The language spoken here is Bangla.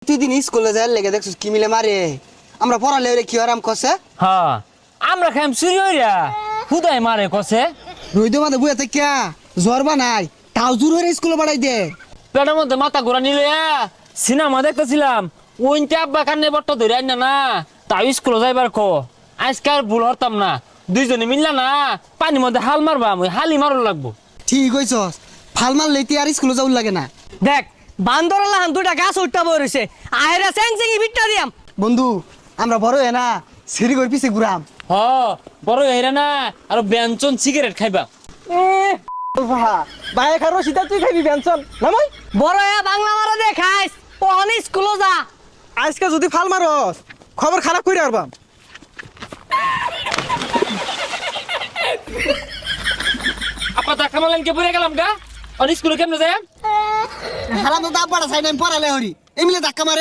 তুই দিন স্কুলে যাই লেগে দেখছিস কি মিলে মারে আমরা পড়ালে কি আরাম কষে হ্যাঁ আমরা খাইম চুরি হইরা খুদাই মারে কষে রইদ মাঝে বুয়ে থেকে জ্বর বানাই তাও জোর হয়ে স্কুলে বাড়াই দে পেটের মধ্যে মাথা ঘোরা নিলে সিনেমা দেখতেছিলাম ওইনতে আব্বা কান্নে বট্ট ধরে আইন না তাও স্কুলে যাইবার কো আজকে আর ভুল হরতাম না দুইজনে মিললা না পানির মধ্যে হাল মারবা আমি হালি মারো লাগবো ঠিক হইছস ফাল মারলে তুই আর স্কুলে যাওয়ার লাগে না দেখ বান্দরলা হান দুটা গাছ উঠটা বইছে আহেরা স্যাং স্যাংই বিটটা দিয়াম বন্ধু আমরা বড় হয়ে না সিঁড়ি করে পিছে ঘুরাম হ বড় হইরা না আর ব্যঞ্জন সিগারেট খাইবা বাইরে খারো সিধা তুই খাইবি পেনশন নামাই বড় এ বাংলা মারা দে খাইস ওহনে স্কুলে যা আজকে যদি ফাল মারস খবর খারাপ করে আরবাম আপা ধাক্কা মারলেন কে পড়ে গেলাম গা আর স্কুলে কেমনে যায় হারাম তো দাব বড় সাইড আমি পড়ালে হরি এমনি ধাক্কা মারে